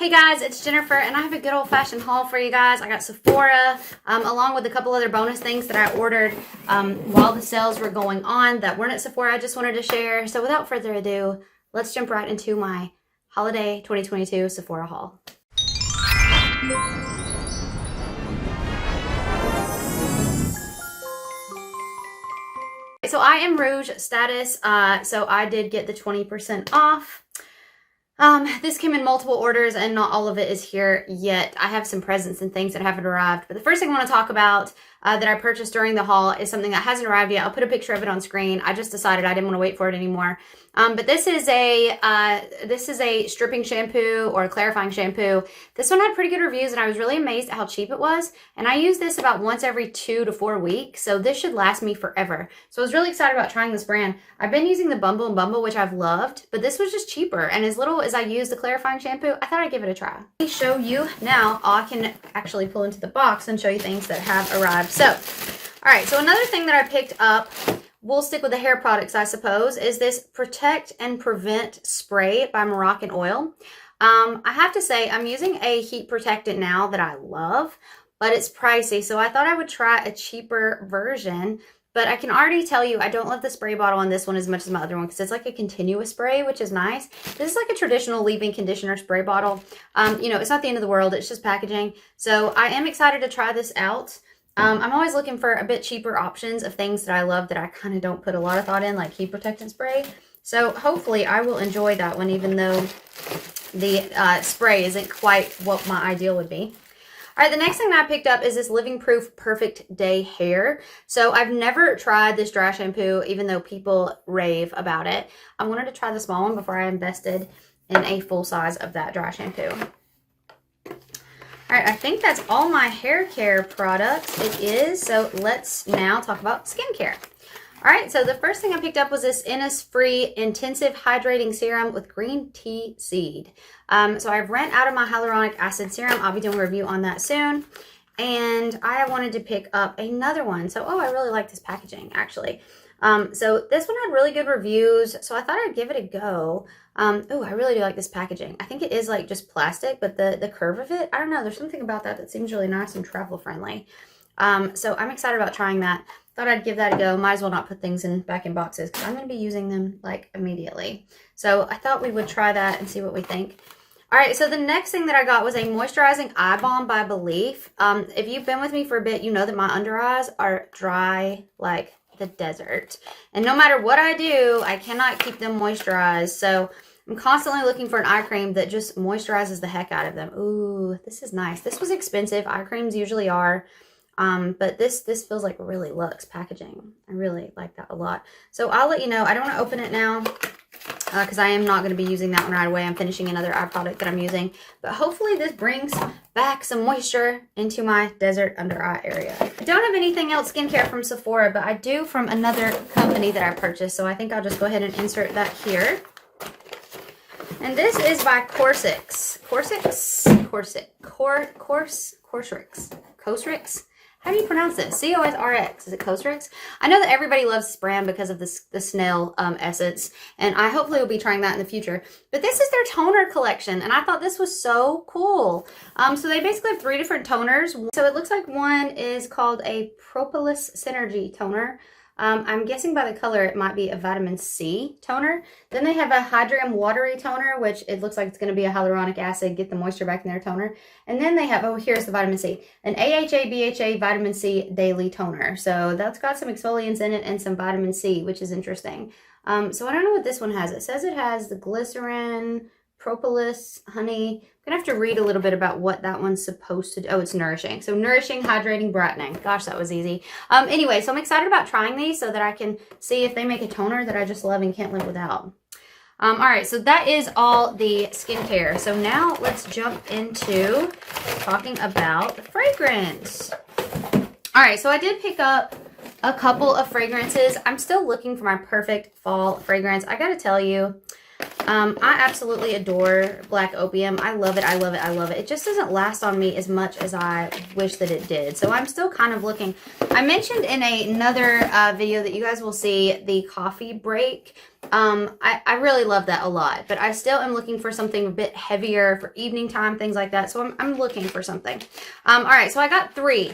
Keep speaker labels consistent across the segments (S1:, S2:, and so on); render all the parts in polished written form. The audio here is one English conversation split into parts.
S1: Hey guys, it's Jennifer, and I have a good old-fashioned haul for you guys. I got Sephora, along with a couple other bonus things that I ordered while the sales were going on that weren't at Sephora. I just wanted to share. So without further ado, let's jump right into my holiday 2022 Sephora haul. So I am Rouge status, so I did get the 20% off. This came in multiple orders and not all of it is here yet. I have some presents and things that haven't arrived. But the first thing I want to talk about that I purchased during the haul is something that hasn't arrived yet. I'll put a picture of it on screen. I just decided I didn't want to wait for it anymore. But this is a stripping shampoo or a clarifying shampoo. This one had pretty good reviews and I was really amazed at how cheap it was. And I use this about once every 2 to 4 weeks. So this should last me forever. So I was really excited about trying this brand. I've been using the Bumble & Bumble, which I've loved, but this was just cheaper. And as little as I use the clarifying shampoo, I thought I'd give it a try. Let me show you now. I can actually pull into the box and show you things that have arrived. So, all right. So another thing that I picked up, we'll stick with the hair products, I suppose, is this Protect and Prevent Spray by Moroccan Oil. I have to say, I'm using a heat protectant now that I love, but it's pricey. So I thought I would try a cheaper version, but I can already tell you, I don't love the spray bottle on this one as much as my other one because it's like a continuous spray, which is nice. This is like a traditional leave-in conditioner spray bottle. You know, it's not the end of the world. It's just packaging. So I am excited to try this out. I'm always looking for a bit cheaper options of things that I love that I kind of don't put a lot of thought in, like heat protectant spray. So hopefully I will enjoy that one, even though the spray isn't quite what my ideal would be. All right, the next thing that I picked up is this Living Proof Perfect Day Hair. So I've never tried this dry shampoo, even though people rave about it. I wanted to try the small one before I invested in a full size of that dry shampoo. All right, I think that's all my hair care products. It is. So let's now talk about skincare. All right, so the first thing I picked up was this Innisfree Intensive Hydrating Serum with green tea seed. So I've ran out of my hyaluronic acid serum. I'll be doing a review on that soon. And I wanted to pick up another one. So, I really like this packaging, actually. So this one had really good reviews, so I thought I'd give it a go. I really do like this packaging. I think it is like just plastic, but the curve of it, I don't know, there's something about that seems really nice and travel friendly. So I'm excited about trying that. Thought I'd give that a go. Might as well not put things back in boxes because I'm going to be using them like immediately. So I thought we would try that and see what we think. All right, so the next thing that I got was a moisturizing eye balm by Belief. If you've been with me for a bit, you know that my under eyes are dry like the desert. And no matter what I do, I cannot keep them moisturized. So I'm constantly looking for an eye cream that just moisturizes the heck out of them. Ooh, this is nice. This was expensive. Eye creams usually are. But this feels like really luxe packaging. I really like that a lot. So I'll let you know. I don't want to open it now because I am not going to be using that one right away. I'm finishing another eye product that I'm using. But hopefully this brings back some moisture into my desert under eye area. I don't have anything else skincare from Sephora, but I do from another company that I purchased. So I think I'll just go ahead and insert that here. And this is by Cosrx. Cosrx? How do you pronounce this? C-O-S-R-X. Is it Cosrx? I know that everybody loves this brand because of the snail essence, and I hopefully will be trying that in the future. But this is their toner collection, and I thought this was so cool. So they basically have 3 different toners. So it looks like one is called a Propolis Synergy toner. I'm guessing by the color it might be a vitamin C toner. Then they have a Hydrium Watery toner, which it looks like it's going to be a hyaluronic acid, get the moisture back in their toner. And then they have, here's the vitamin C, an AHA BHA vitamin C daily toner. So that's got some exfoliants in it and some vitamin C, which is interesting. So I don't know what this one has. It says it has the glycerin, propolis, honey. I'm going to have to read a little bit about what that one's supposed to do. Oh, it's nourishing. So nourishing, hydrating, brightening. Gosh, that was easy. Anyway, so I'm excited about trying these so that I can see if they make a toner that I just love and can't live without. All right, so that is all the skincare. So now let's jump into talking about the fragrance. All right, so I did pick up a couple of fragrances. I'm still looking for my perfect fall fragrance. I got to tell you, I absolutely adore Black Opium. I love it. I love it. I love it. It just doesn't last on me as much as I wish that it did. So I'm still kind of looking. I mentioned in another video that you guys will see the coffee break. I really love that a lot, but I still am looking for something a bit heavier for evening time, things like that. So I'm looking for something. All right, so I got 3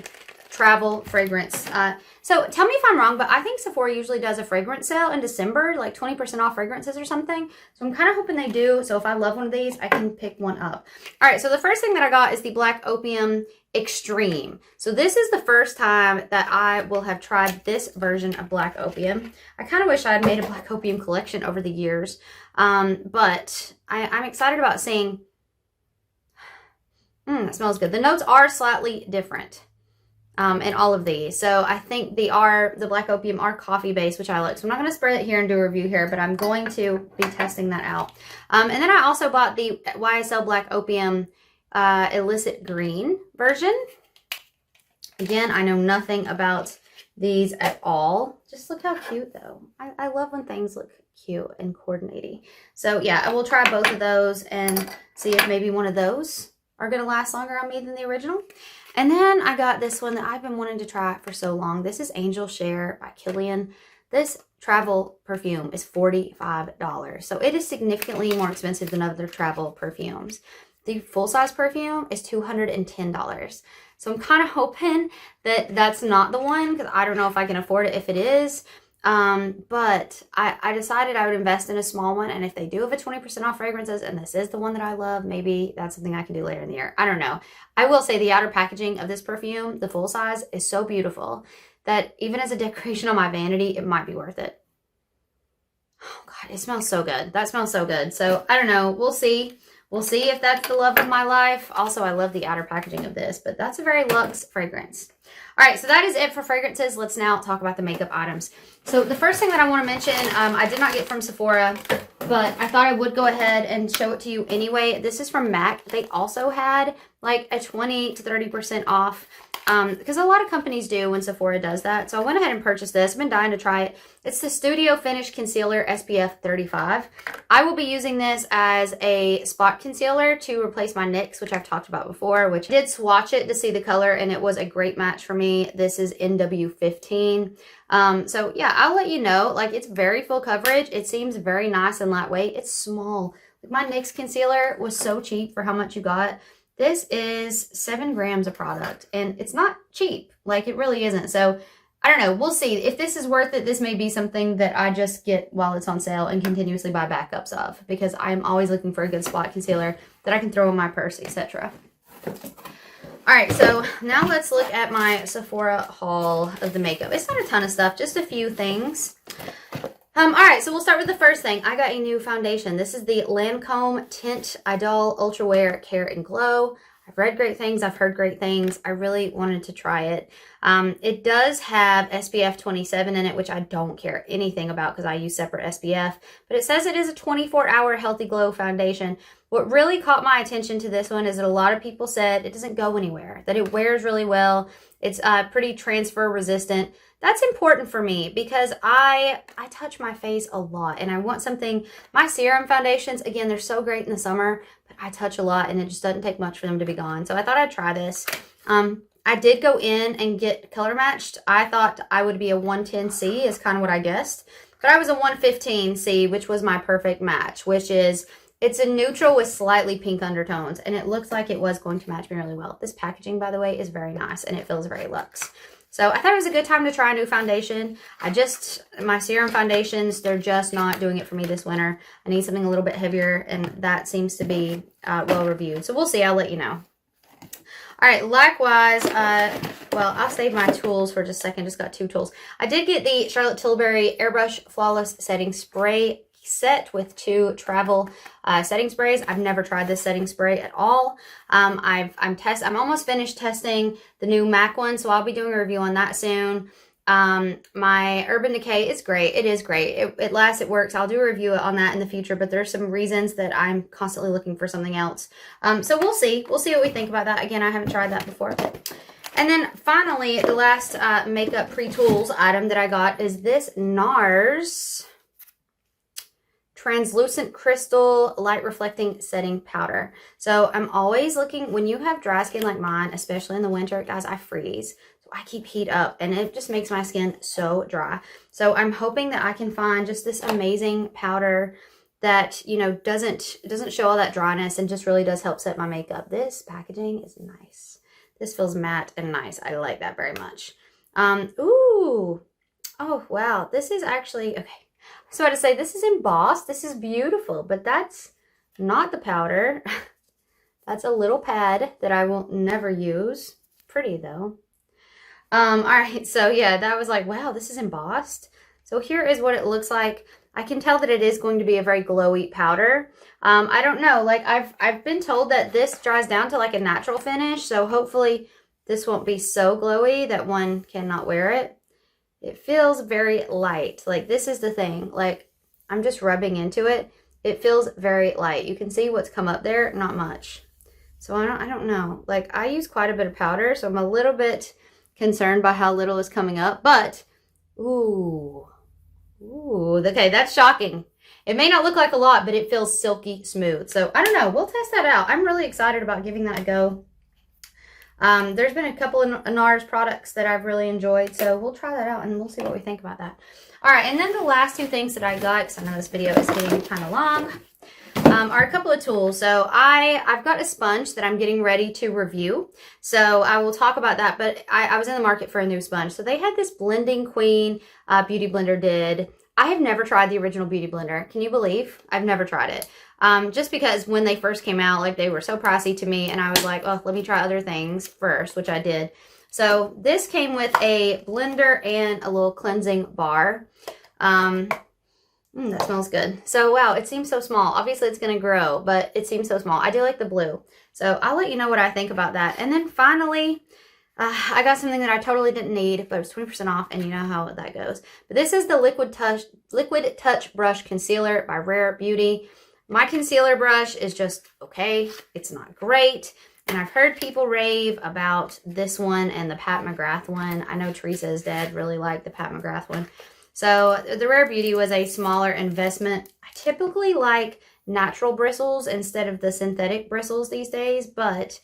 S1: travel fragrance. So tell me if I'm wrong, but I think Sephora usually does a fragrance sale in December, like 20% off fragrances or something. So I'm kind of hoping they do. So if I love one of these, I can pick one up. All right, so the first thing that I got is the Black Opium Extreme. So this is the first time that I will have tried this version of Black Opium. I kind of wish I had made a Black Opium collection over the years, but I'm excited about seeing. That smells good. The notes are slightly different in all of these. So I think the Black Opium are coffee based, which I like. So I'm not going to spray it here and do a review here, but I'm going to be testing that out. And then I also bought the YSL Black Opium Illicit Green version. Again, I know nothing about these at all. Just look how cute though. I love when things look cute and coordinating. So yeah, I will try both of those and see if maybe one of those are going to last longer on me than the original. And then I got this one that I've been wanting to try for so long. This is Angel Share by Kilian. This travel perfume is $45. So it is significantly more expensive than other travel perfumes. The full-size perfume is $210. So I'm kind of hoping that that's not the one, because I don't know if I can afford it if it is. But I decided I would invest in a small one, and if they do have a 20% off fragrances and this is the one that I love, maybe that's something I can do later in the year. I don't know. I will say the outer packaging of this perfume, the full size, is so beautiful that even as a decoration on my vanity, it might be worth it. Oh God, it smells so good. That smells so good. So I don't know. We'll see. We'll see if that's the love of my life. Also, I love the outer packaging of this, but that's a very luxe fragrance. All right, so that is it for fragrances. Let's now talk about the makeup items. So the first thing that I want to mention, I did not get from Sephora, but I thought I would go ahead and show it to you anyway. This is from MAC. They also had like a 20 to 30% off, because a lot of companies do when Sephora does that. So I went ahead and purchased this. I've been dying to try it. It's the Studio Finish Concealer SPF 35. I will be using this as a spot concealer to replace my NYX, which I've talked about before, which I did swatch it to see the color, and it was a great match for me. This is NW15. So yeah, I'll let you know. Like, it's very full coverage. It seems very nice and lightweight. It's small. Like, my NYX concealer was so cheap for how much you got. This is 7 grams of product, and it's not cheap. Like, it really isn't. So I don't know. We'll see. If this is worth it, this may be something that I just get while it's on sale and continuously buy backups of, because I'm always looking for a good spot concealer that I can throw in my purse, etc. All right, so now let's look at my Sephora haul of the makeup. It's not a ton of stuff, just a few things. All right, so we'll start with the first thing. I got a new foundation. This is the Lancome Tint Idol Ultra Wear Care and Glow. I've read great things. I've heard great things. I really wanted to try it. It does have SPF 27 in it, which I don't care anything about because I use separate SPF. But it says it is a 24-hour healthy glow foundation. What really caught my attention to this one is that a lot of people said it doesn't go anywhere, that it wears really well. It's pretty transfer resistant. That's important for me because I touch my face a lot, and I want something. My Serum foundations, again, they're so great in the summer, but I touch a lot and it just doesn't take much for them to be gone. So I thought I'd try this. I did go in and get color matched. I thought I would be a 110C is kind of what I guessed, but I was a 115C, which was my perfect match, which is, it's a neutral with slightly pink undertones, and it looks like it was going to match me really well. This packaging, by the way, is very nice, and it feels very luxe. So I thought it was a good time to try a new foundation. My Serum foundations, they're just not doing it for me this winter. I need something a little bit heavier, and that seems to be well reviewed. So we'll see. I'll let you know. All right, likewise, well, I'll save my tools for just a second. Just got 2 tools. I did get the Charlotte Tilbury Airbrush Flawless Setting Spray set with 2 travel setting sprays. I've never tried this setting spray at all. I'm almost finished testing the new MAC one, so I'll be doing a review on that soon. My Urban Decay is great. It is great. It lasts, it works. I'll do a review on that in the future, but there's some reasons that I'm constantly looking for something else. So we'll see. We'll see what we think about that. Again, I haven't tried that before. And then finally, the last makeup pre-tools item that I got is this NARS translucent crystal light reflecting setting powder. So I'm always looking, when you have dry skin like mine, especially in the winter, guys, I freeze. So I keep heat up and it just makes my skin so dry. So I'm hoping that I can find just this amazing powder that, you know, doesn't show all that dryness and just really does help set my makeup. This packaging is nice. This feels matte and nice. I like that very much. Ooh. Oh, wow. This is actually, okay. So I had to say, this is embossed. This is beautiful, but that's not the powder. That's a little pad that I will never use. Pretty though. All right. So yeah, that was like, wow, this is embossed. So here is what it looks like. I can tell that it is going to be a very glowy powder. I don't know, like I've been told that this dries down to like a natural finish. So hopefully this won't be so glowy that one cannot wear it. It feels very light. Like this is the thing, like I'm just rubbing into it. It feels very light. You can see what's come up there, not much. So I don't know. Like I use quite a bit of powder, so I'm a little bit concerned by how little is coming up, but ooh, okay, that's shocking. It may not look like a lot, but it feels silky smooth. So I don't know, we'll test that out. I'm really excited about giving that a go. There's been a couple of NARS products that I've really enjoyed, so we'll try that out and we'll see what we think about that. All right, and then the last two things that I got, because I know this video is getting kind of long, are a couple of tools. So I've got a sponge that I'm getting ready to review, so I will talk about that, but I was in the market for a new sponge. So they had this Blending Queen Beauty Blender did. I have never tried the original Beauty Blender. Can you believe? I've never tried it. Just because when they first came out, like they were so pricey to me, and I was like, oh, let me try other things first, which I did. So this came with a blender and a little cleansing bar. That smells good. So wow, it seems so small. Obviously it's going to grow, but it seems so small. I do like the blue. So I'll let you know what I think about that. And then finally, I got something that I totally didn't need, but it was 20% off, and you know how that goes. But this is the Liquid Touch Brush Concealer by Rare Beauty. My concealer brush is just okay. It's not great. And I've heard people rave about this one and the Pat McGrath one. I know Teresa is dead really liked the Pat McGrath one. So the Rare Beauty was a smaller investment. I typically like natural bristles instead of the synthetic bristles these days, but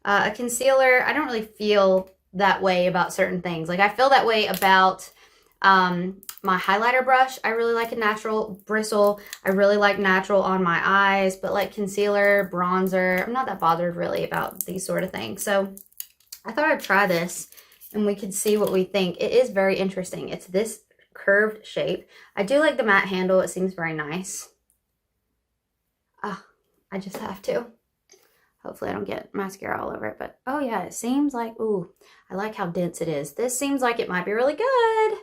S1: a concealer, I don't really feel that way about certain things. Like I feel that way about my highlighter brush. I really like a natural bristle. I really like natural on my eyes, but like concealer, bronzer, I'm not that bothered really about these sort of things. So I thought I'd try this and we could see what we think. It is very interesting. It's this curved shape. I do like the matte handle. It seems very nice. I just have to. Hopefully I don't get mascara all over it, but oh yeah, it seems like, ooh, I like how dense it is. This seems like it might be really good.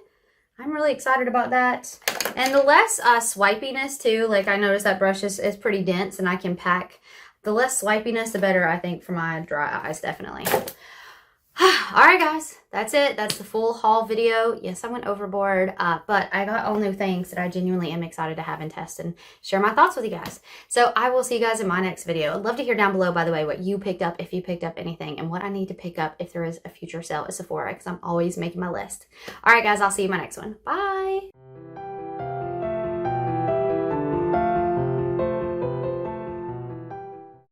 S1: I'm really excited about that. And the less swipiness too, like I noticed that brush is pretty dense and I can pack. The less swipiness, the better, I think, for my dry eyes, definitely. All right, guys, that's it. That's the full haul video. Yes, I went overboard, but I got all new things that I genuinely am excited to have and test and share my thoughts with you guys. So I will see you guys in my next video. I'd love to hear down below, by the way, what you picked up, if you picked up anything, and what I need to pick up if there is a future sale at Sephora, because I'm always making my list. All right, guys, I'll see you in my next one. Bye.